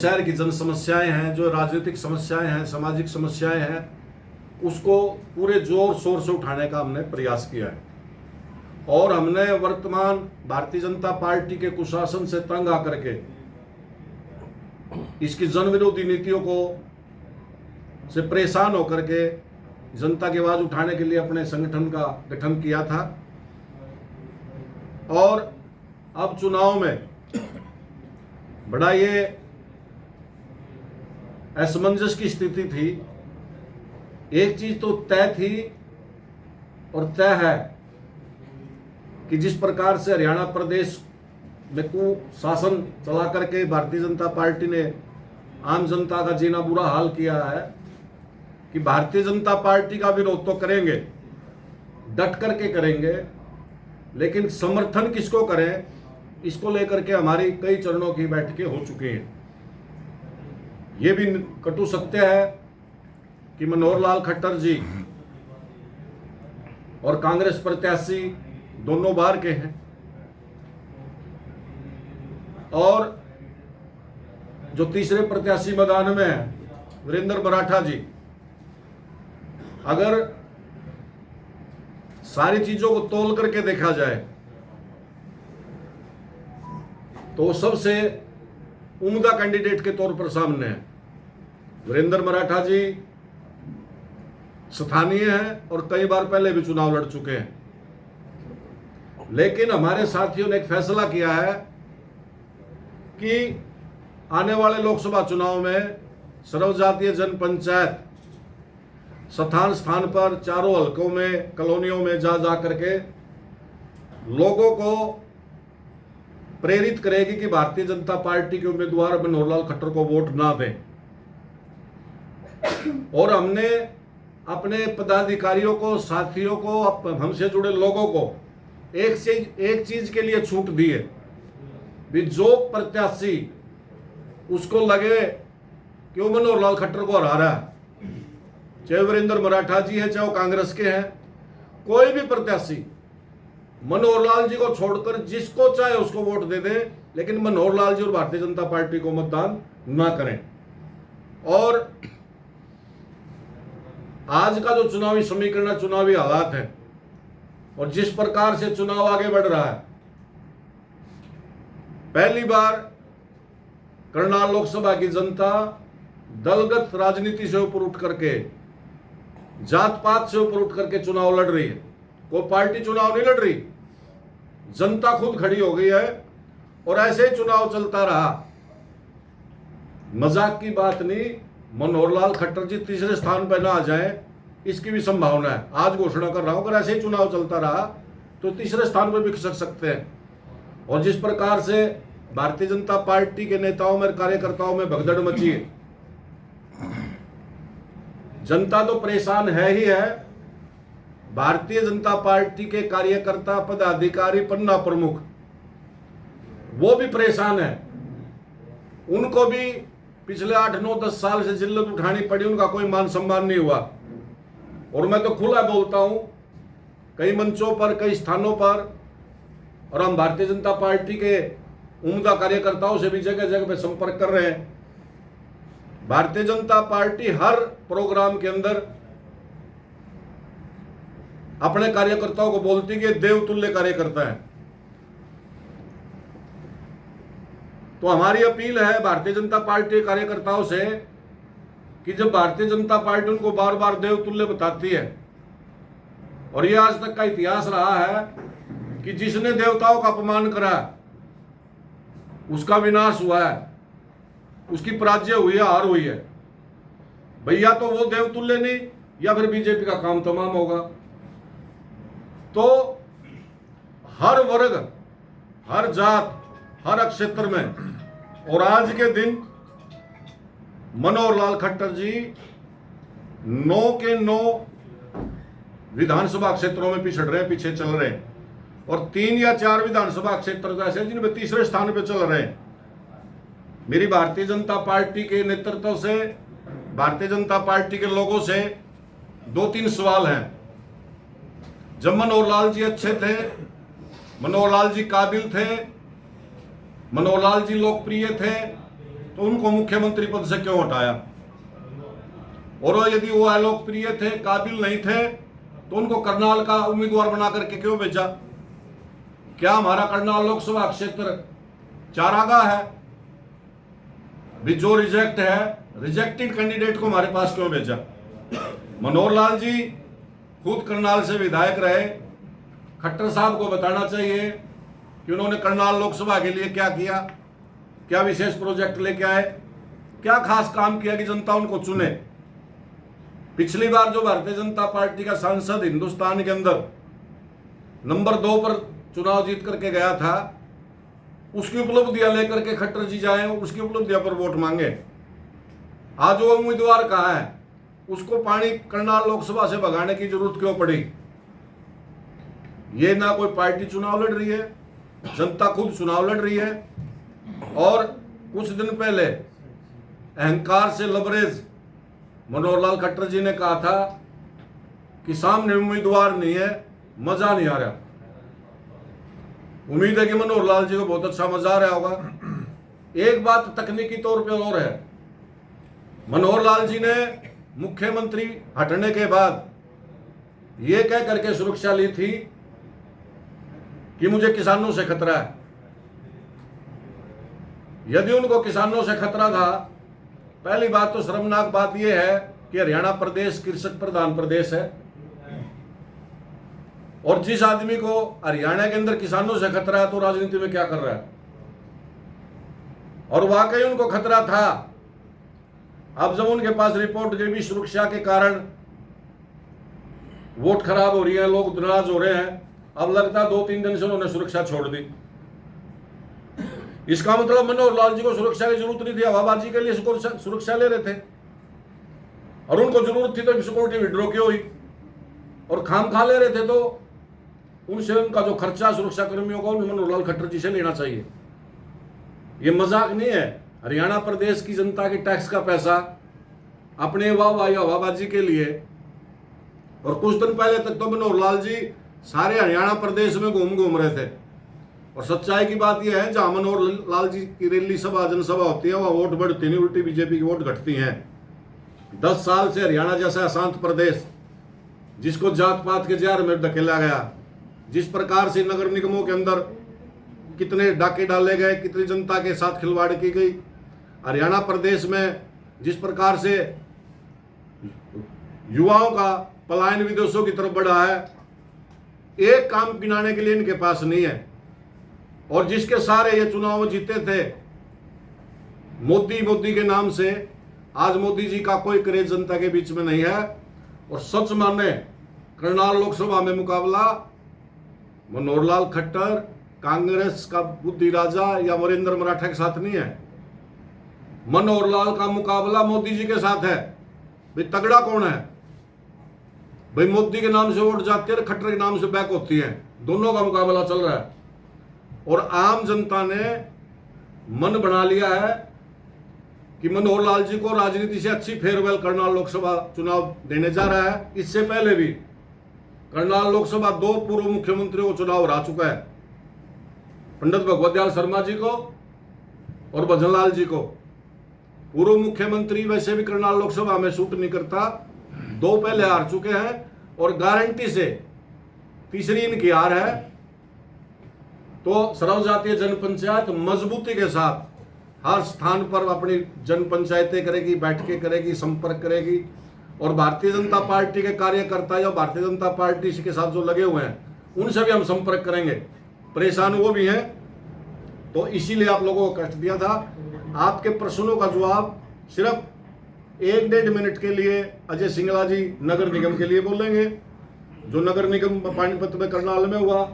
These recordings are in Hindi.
शहर की जन समस्याएं हैं, जो राजनीतिक समस्याएं हैं, सामाजिक समस्याएं हैं, उसको पूरे जोर शोर से उठाने का हमने प्रयास किया है। और हमने वर्तमान भारतीय जनता पार्टी के कुशासन से तंग आकर के इसकी जन विरोधी नीतियों को से परेशान होकर के जनता की आवाज उठाने के लिए अपने संगठन का गठन किया था। और अब चुनाव में बड़ा ये असमंजस की स्थिति थी। एक चीज तो तय थी और तय है कि जिस प्रकार से हरियाणा प्रदेश में कुशासन चला करके भारतीय जनता पार्टी ने आम जनता का जीना बुरा हाल किया है, कि भारतीय जनता पार्टी का विरोध तो करेंगे, डट करके करेंगे, लेकिन समर्थन किसको करें, इसको लेकर के हमारी कई चरणों की बैठकें हो चुकी हैं। ये भी कटु सत्य है कि मनोहर लाल खट्टर जी और कांग्रेस प्रत्याशी दोनों बाहर के हैं, और जो तीसरे प्रत्याशी मैदान में है वीरेंद्र मराठा जी, अगर सारी चीजों को तोल करके देखा जाए तो सबसे उम्दा कैंडिडेट के तौर पर सामने है। वीरेंद्र मराठा जी स्थानीय हैं और कई बार पहले भी चुनाव लड़ चुके हैं, लेकिन हमारे साथियों ने एक फैसला किया है कि आने वाले लोकसभा चुनाव में सर्वजातीय जन पंचायत स्थान स्थान पर चारों हलकों में, कॉलोनियों में जा करके लोगों को प्रेरित करेगी कि भारतीय जनता पार्टी के उम्मीदवार मनोहर लाल खट्टर को वोट ना दें। और हमने अपने पदाधिकारियों को, साथियों को, हमसे जुड़े लोगों को एक चीज के लिए छूट दी है भी जो प्रत्याशी उसको लगे कि वो मनोहर लाल खट्टर को हरा रहा है, चाहे वीरेंद्र मराठा जी है, चाहे वो कांग्रेस के हैं, कोई भी प्रत्याशी मनोहर लाल जी को छोड़कर जिसको चाहे उसको वोट दे दे, लेकिन मनोहर लाल जी और भारतीय जनता पार्टी को मतदान ना करें। और आज का जो चुनावी समीकरण, चुनावी हालात है और जिस प्रकार से चुनाव आगे बढ़ रहा है, पहली बार करनाल लोकसभा की जनता दलगत राजनीति से ऊपर उठ करके, जात पात से ऊपर उठ करके चुनाव लड़ रही है। कोई पार्टी चुनाव नहीं लड़ रही, जनता खुद खड़ी हो गई है और ऐसे ही चुनाव चलता रहा। मजाक की बात नहीं, मनोहर लाल खट्टर जी तीसरे स्थान पर ना आ जाए इसकी भी संभावना है। आज घोषणा कर रहा हूं, अगर ऐसे ही चुनाव चलता रहा तो तीसरे स्थान पर भी खिसक सकते हैं। और जिस प्रकार से भारतीय जनता पार्टी के नेताओं में, कार्यकर्ताओं में भगदड़ मची है, जनता तो परेशान है ही है। भारतीय जनता पार्टी के कार्यकर्ता, पदाधिकारी, पन्ना प्रमुख वो भी परेशान है। उनको भी पिछले 8-9-10 साल से जिल्लत उठानी पड़ी, उनका कोई मान सम्मान नहीं हुआ। और मैं तो खुला बोलता हूं कई मंचों पर, कई स्थानों पर, और हम भारतीय जनता पार्टी के उम्दा कार्यकर्ताओं से भी जगह जगह पे संपर्क कर रहे हैं। भारतीय जनता पार्टी हर प्रोग्राम के अंदर अपने कार्यकर्ताओं को बोलती है कि देवतुल्य कार्यकर्ता है। तो हमारी अपील है भारतीय जनता पार्टी के कार्यकर्ताओं से कि जब भारतीय जनता पार्टी उनको बार बार देवतुल्य बताती है, और यह आज तक का इतिहास रहा है कि जिसने देवताओं का अपमान करा उसका विनाश हुआ है, उसकी पराजय हुई है, हार हुई है। भैया तो वो देवतुल्य नहीं, या फिर बीजेपी का काम तमाम होगा। तो हर वर्ग, हर जात, हर क्षेत्र में, और आज के दिन मनोहर लाल खट्टर जी 9 के 9 विधानसभा क्षेत्रों में पिछड़ रहे हैं, पीछे चल रहे हैं, और 3 या 4 विधानसभा क्षेत्र ऐसे जिनमें तीसरे स्थान पे चल रहे हैं। मेरी भारतीय जनता पार्टी के नेतृत्व से, भारतीय जनता पार्टी के लोगों से 2-3 सवाल हैं। जब मनोहर लाल जी अच्छे थे, मनोहर लाल जी काबिल थे, मनोहर लाल जी लोकप्रिय थे, तो उनको मुख्यमंत्री पद से क्यों हटाया? और यदि वो अलोकप्रिय थे, काबिल नहीं थे, तो उनको करनाल का उम्मीदवार बना करके क्यों भेजा? क्या हमारा करनाल लोकसभा क्षेत्र चारागाह है? भी जो रिजेक्ट है, रिजेक्टेड कैंडिडेट को हमारे पास क्यों भेजा? मनोहर लाल जी खुद करनाल से विधायक रहे। खट्टर साहब को बताना चाहिए कि उन्होंने करनाल लोकसभा के लिए क्या किया, क्या विशेष प्रोजेक्ट लेके आए, क्या खास काम किया कि जनता उनको चुने। पिछली बार जो भारतीय जनता पार्टी का सांसद हिंदुस्तान के अंदर नंबर 2 पर चुनाव जीत करके गया था, उसकी उपलब्धियां लेकर के खट्टर जी जाए, उसकी उपलब्धियों पर वोट मांगे। आज वो उम्मीदवार कहाँ है? उसको पानी करनाल लोकसभा से भगाने की जरूरत क्यों पड़ी? ये ना कोई पार्टी चुनाव लड़ रही है, जनता खुद चुनाव लड़ रही है। और कुछ दिन पहले अहंकार से लबरेज मनोहर लाल खट्टर जी ने कहा था कि सामने उम्मीदवार नहीं है, मजा नहीं आ रहा। उम्मीद है कि मनोहर लाल जी को बहुत अच्छा मजा आ रहा होगा। एक बात तकनीकी तौर पे और है, मनोहर लाल जी ने मुख्यमंत्री हटने के बाद यह कह करके सुरक्षा ली थी कि मुझे किसानों से खतरा है। यदि उनको किसानों से खतरा था, पहली बात तो शर्मनाक बात यह है कि हरियाणा प्रदेश कृषक प्रधान प्रदेश है, और जिस आदमी को हरियाणा के अंदर किसानों से खतरा है तो राजनीति में क्या कर रहा है? और वाकई उनको खतरा था। अब जब उनके पास रिपोर्ट गई भी सुरक्षा के कारण वोट खराब हो रही है, लोग नाराज हो रहे हैं, अब लगता है 2-3 दिन से उन्होंने सुरक्षा छोड़ दी। इसका मतलब मनोहर लाल जी को सुरक्षा की जरूरत नहीं थी, हवाबाजी के लिए सुरक्षा ले रहे थे। और उनको जरूरत थी तो सिक्योरिटी विड्रॉ क्यों हुई? और खाम खा ले रहे थे तो उनसे उनका जो खर्चा सुरक्षा कर्मियों को मनोहर लाल खट्टर जी से लेना चाहिए। ये मजाक नहीं है। हरियाणा प्रदेश की जनता के टैक्स का पैसा अपने वाह या हवाबाजी के लिए। और कुछ दिन पहले तक तो मनोहर लाल जी सारे हरियाणा प्रदेश में घूम रहे थे। और सच्चाई की बात यह है, जहां मनोहर लाल जी की रैली सभा जनसभा होती है वहां वोट बढ़ती नहीं, उल्टी बीजेपी की वोट घटती हैं। 10 साल से हरियाणा जैसा अशांत प्रदेश, जिसको जात पात के जार में धकेला गया, जिस प्रकार से नगर निगमों के अंदर कितने डाके डाले गए, कितनी जनता के साथ खिलवाड़ की गई, हरियाणा प्रदेश में जिस प्रकार से युवाओं का पलायन विदेशों की तरफ बढ़ा है, एक काम गिनाने के लिए इनके पास नहीं है। और जिसके सारे ये चुनाव जीते थे मोदी के नाम से, आज मोदी जी का कोई क्रेज जनता के बीच में नहीं है। और सच माने करनाल लोकसभा में मुकाबला मनोहर लाल खट्टर कांग्रेस का बुद्धि राजा या वरिंदर मराठा के साथ नहीं है। मनोहर लाल का मुकाबला मोदी जी के साथ है। भाई तगड़ा कौन है? भाई मोदी के नाम से वोट जाती है, खट्टर के नाम से बैक होती है। दोनों का मुकाबला चल रहा है। और आम जनता ने मन बना लिया है कि मनोहर लाल जी को राजनीति से अच्छी फेयरवेल करनाल लोकसभा चुनाव देने जा रहा है। इससे पहले भी करनाल लोकसभा 2 पूर्व मुख्यमंत्रियों को चुनाव हरा चुका है, पंडित भगवत दयाल शर्मा जी को और भजनलाल जी को। पूर्व मुख्यमंत्री वैसे भी करनाल लोकसभा में सूट नहीं करता, 2 पहले हार चुके हैं और गारंटी से तीसरी इनकी हार है। तो सर्वजातीय जनपंचायत मजबूती के साथ हर स्थान पर अपनी जन पंचायतें करेगी, बैठकें करेगी, संपर्क करेगी। और भारतीय जनता पार्टी के कार्यकर्ता या भारतीय जनता पार्टी के साथ जो लगे हुए हैं उनसे भी हम संपर्क करेंगे। परेशान वो भी हैं, तो इसीलिए आप लोगों को कष्ट दिया था। आपके प्रश्नों का जवाब सिर्फ 1-1.5 मिनट के लिए अजय सिंगला जी नगर निगम के लिए बोलेंगे, जो नगर निगम पानीपत में करनाल में हुआ।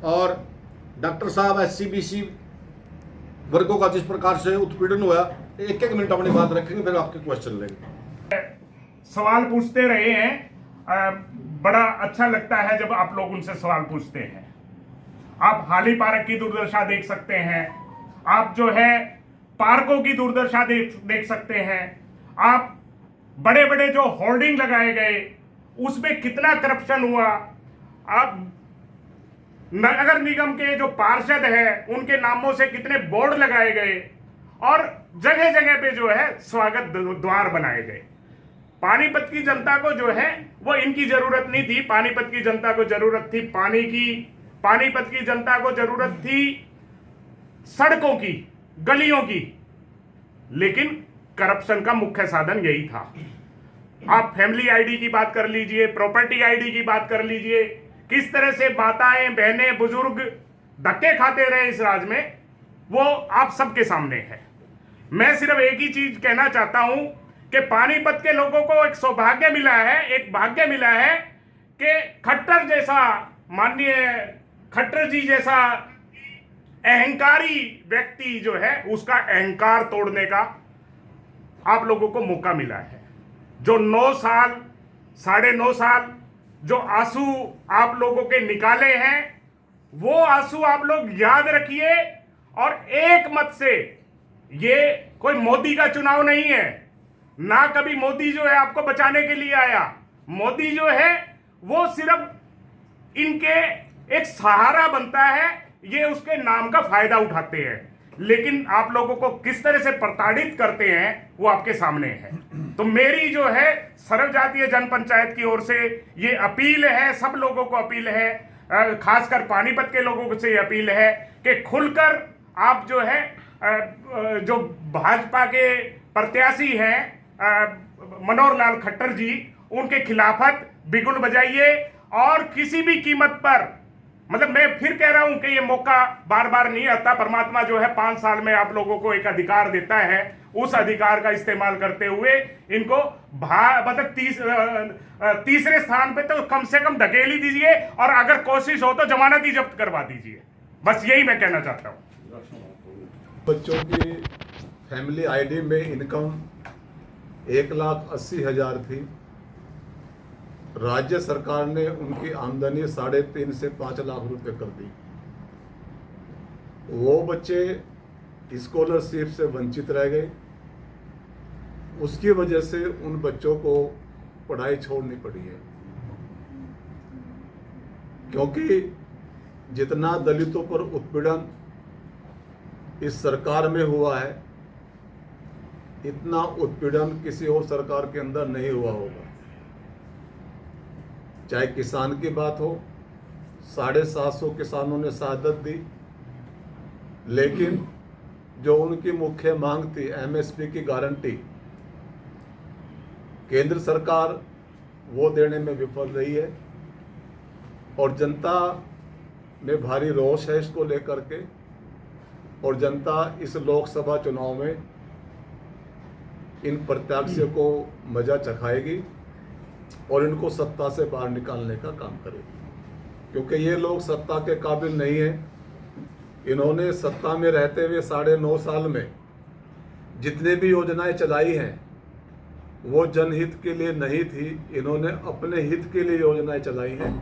और डॉक्टर साहब SC-BC वर्गों का जिस प्रकार से उत्पीड़न हुआ, 1-1 मिनट अपनी बात रखेंगे, फिर आपके क्वेश्चन लेंगे। सवाल पूछते रहे हैं, बड़ा अच्छा लगता है जब आप लोग उनसे सवाल पूछते हैं। आप हाली पार्क की दुर्दशा देख सकते हैं, आप जो है पार्कों की दुर्दशा देख सकते हैं, आप बड़े बड़े जो होर्डिंग लगाए गए उसमें कितना करप्शन हुआ, आप नगर निगम के जो पार्षद है उनके नामों से कितने बोर्ड लगाए गए, और जगह जगह पे जो है स्वागत द्वार बनाए गए। पानीपत की जनता को जो है वो इनकी जरूरत नहीं थी, पानीपत की जनता को जरूरत थी पानी की, पानीपत की जनता को जरूरत थी सड़कों की, गलियों की, लेकिन करप्शन का मुख्य साधन यही था। आप फैमिली आईडी की बात कर लीजिए, प्रॉपर्टी आईडी की बात कर लीजिए, किस तरह से माताएं, बहनें, बुजुर्ग धक्के खाते रहे इस राज में, वो आप सबके सामने है। मैं सिर्फ एक ही चीज कहना चाहता हूं कि पानीपत के लोगों को एक सौभाग्य मिला है, एक भाग्य मिला है कि खट्टर जैसा, माननीय खट्टर जी जैसा अहंकारी व्यक्ति जो है, उसका अहंकार तोड़ने का आप लोगों को मौका मिला है। जो 9 साल, 9.5 साल जो आंसू आप लोगों के निकाले हैं, वो आंसू आप लोग याद रखिए और एक मत से, ये कोई मोदी का चुनाव नहीं है, ना कभी मोदी जो है आपको बचाने के लिए आया। मोदी जो है वो सिर्फ इनके एक सहारा बनता है, ये उसके नाम का फायदा उठाते हैं, लेकिन आप लोगों को किस तरह से प्रताड़ित करते हैं वो आपके सामने है। तो मेरी जो है सर्वजातीय जन पंचायत की ओर से ये अपील है, सब लोगों को अपील है, खासकर पानीपत के लोगों से अपील है कि खुलकर आप जो है जो भाजपा के प्रत्याशी हैं मनोहर लाल खट्टर जी, उनके खिलाफत बिगुल बजाइए और किसी भी कीमत पर, मतलब मैं फिर कह रहा हूं कि ये मौका बार बार नहीं आता। परमात्मा जो है 5 साल में आप लोगों को एक अधिकार देता है, उस अधिकार का इस्तेमाल करते हुए इनको मतलब तीसरे स्थान पे तो कम से कम धकेल ही दीजिए, और अगर कोशिश हो तो जमानत ही जब्त करवा दीजिए। बस यही मैं कहना चाहता हूँ। बच्चों की फैमिली आईडी में इनकम 1,80,000 थी। राज्य सरकार ने उनकी आमदनी 3.5 से 5 लाख रुपए कर दी। वो बच्चे स्कॉलरशिप से वंचित रह गए। उसकी वजह से उन बच्चों को पढ़ाई छोड़नी पड़ी है, क्योंकि जितना दलितों पर उत्पीड़न इस सरकार में हुआ है, इतना उत्पीड़न किसी और सरकार के अंदर नहीं हुआ होगा। चाहे किसान की बात हो, 750 किसानों ने शहादत दी, लेकिन जो उनकी मुख्य मांग थी एमएसपी की गारंटी, केंद्र सरकार वो देने में विफल रही है, और जनता में भारी रोष है इसको लेकर के, और जनता इस लोकसभा चुनाव में इन प्रत्याशियों को मजा चखाएगी और इनको सत्ता से बाहर निकालने का काम करेगी, क्योंकि ये लोग सत्ता के काबिल नहीं है। इन्होंने सत्ता में रहते हुए 9.5 साल में जितने भी योजनाएं चलाई हैं वो जनहित के लिए नहीं थी। इन्होंने अपने हित के लिए योजनाएं चलाई हैं,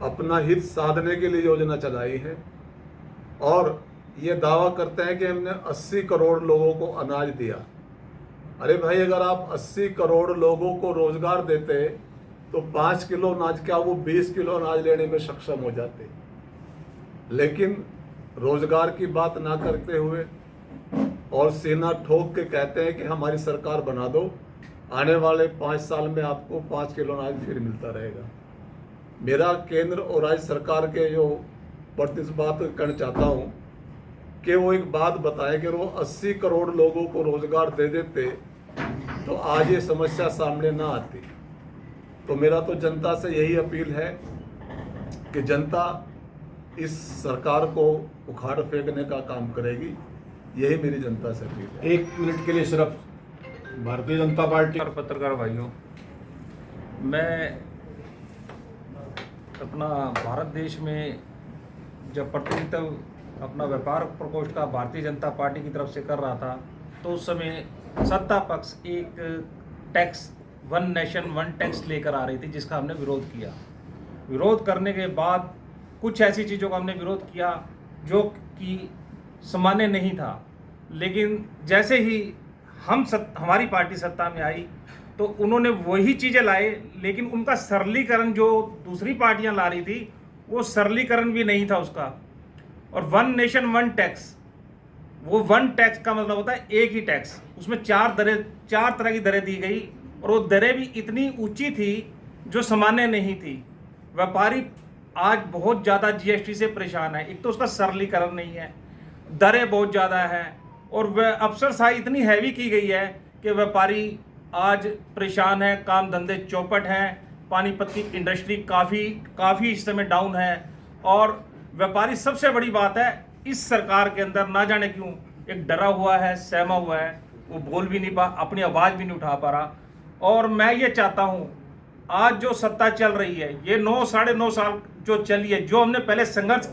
अपना हित साधने के लिए योजना चलाई है, और ये दावा करते हैं कि हमने 80 करोड़ लोगों को अनाज दिया। अरे भाई, अगर आप 80 करोड़ लोगों को रोजगार देते तो 5 किलो अनाज क्या वो 20 किलो अनाज लेने में सक्षम हो जाते। लेकिन रोजगार की बात ना करते हुए और सीना ठोक के कहते हैं कि हमारी सरकार बना दो, आने वाले 5 साल में आपको 5 किलो अनाज फिर मिलता रहेगा। मेरा केंद्र और राज्य सरकार के जो प्रति बात करना चाहता हूँ कि वो एक बात बताएं कि वो 80 करोड़ लोगों को रोजगार दे देते तो आज ये समस्या सामने ना आती। तो मेरा तो जनता से यही अपील है कि जनता इस सरकार को उखाड़ फेंकने का काम करेगी, यही मेरी जनता से अपील है। 1 मिनट के लिए सिर्फ भारतीय जनता पार्टी और पत्रकार भाइयों, मैं अपना भारत देश में जब प्रतिनिधित्व अपना व्यापार प्रकोष्ठ का भारतीय जनता पार्टी की तरफ से कर रहा था, तो उस समय सत्ता पक्ष एक टैक्स, 1 नेशन 1 टैक्स लेकर आ रही थी, जिसका हमने विरोध किया। विरोध करने के बाद कुछ ऐसी चीज़ों का हमने विरोध किया जो कि सामान्य नहीं था, लेकिन जैसे ही हमारी पार्टी सत्ता में आई तो उन्होंने वही चीज़ें लाए, लेकिन उनका सरलीकरण जो दूसरी पार्टियां ला रही थी वो सरलीकरण भी नहीं था उसका। और 1 नेशन 1 टैक्स, वो वन टैक्स का मतलब होता है एक ही टैक्स, उसमें चार तरह की दरें दी गई, और वो दरें भी इतनी ऊंची थी जो सामान्य नहीं थी। व्यापारी आज बहुत ज़्यादा जीएसटी से परेशान है। एक तो उसका सरलीकरण नहीं है, दरें बहुत ज़्यादा है, और वह अफसरशाही इतनी हैवी की गई है कि व्यापारी आज परेशान है, काम धंधे चौपट हैं, पानीपत की इंडस्ट्री काफ़ी इस समय डाउन है। और व्यापारी, सबसे बड़ी बात है, इस सरकार के अंदर ना जाने क्यों एक डरा हुआ है, सहमा हुआ है, वो बोल भी नहीं पा, अपनी आवाज़ भी नहीं उठा पा रहा। और मैं ये चाहता हूँ, आज जो सत्ता चल रही है, ये 9-9.5 साल जो चली है, जो हमने पहले संघर्ष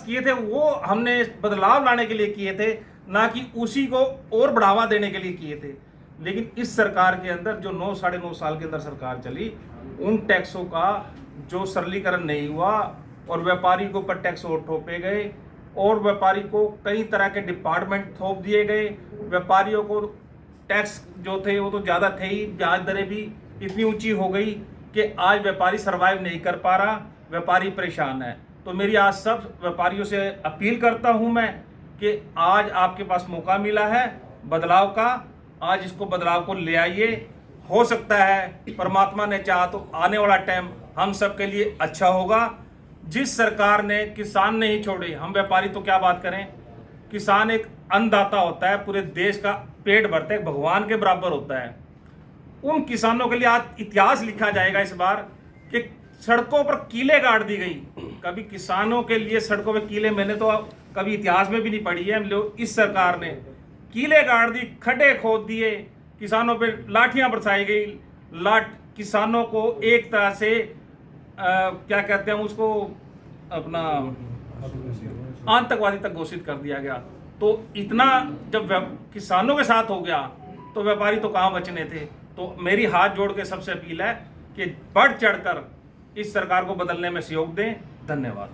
किए थे वो हमने बदलाव लाने के लिए किए थे, ना कि उसी को और बढ़ावा देने के लिए किए थे। लेकिन इस सरकार के अंदर जो 9-9.5 साल के अंदर सरकार चली, उन टैक्सों का जो सरलीकरण नहीं हुआ, और व्यापारी के ऊपर टैक्स और थोपे गए, और व्यापारी को कई तरह के डिपार्टमेंट थोप दिए गए। व्यापारियों को टैक्स जो थे वो तो ज़्यादा थे ही, ब्याज दरें भी इतनी ऊंची हो गई कि आज व्यापारी सरवाइव नहीं कर पा रहा, व्यापारी परेशान है। तो मेरी आज सब व्यापारियों से अपील करता हूं मैं कि आज आपके पास मौका मिला है बदलाव का, आज इसको बदलाव को ले आइए। हो सकता है परमात्मा ने चाहा तो आने वाला टाइम हम सब के लिए अच्छा होगा। जिस सरकार ने किसान नहीं छोड़े, हम व्यापारी तो क्या बात करें, किसान एक अन्नदाता होता है, पूरे देश का पेट भरता है, भगवान के बराबर होता है। उन किसानों के लिए आज इतिहास लिखा जाएगा इस बार कि सड़कों पर कीलें गाड़ दी गई। कभी किसानों के लिए सड़कों पर कीलें मैंने तो कभी इतिहास में भी नहीं पढ़ी है। लोग, इस सरकार ने कीलें गाड़ दी, खड्डे खोद दिए, किसानों पे लाठियां बरसाई गई, किसानों को एक तरह से क्या कहते हैं उसको, अपना आतंकवादी तक घोषित कर दिया गया। तो इतना जब किसानों के साथ हो गया तो व्यापारी तो कहाँ बचने थे। तो मेरी हाथ जोड़ के सबसे अपील है कि बढ़ चढ़कर इस सरकार को बदलने में सहयोग दें। धन्यवाद।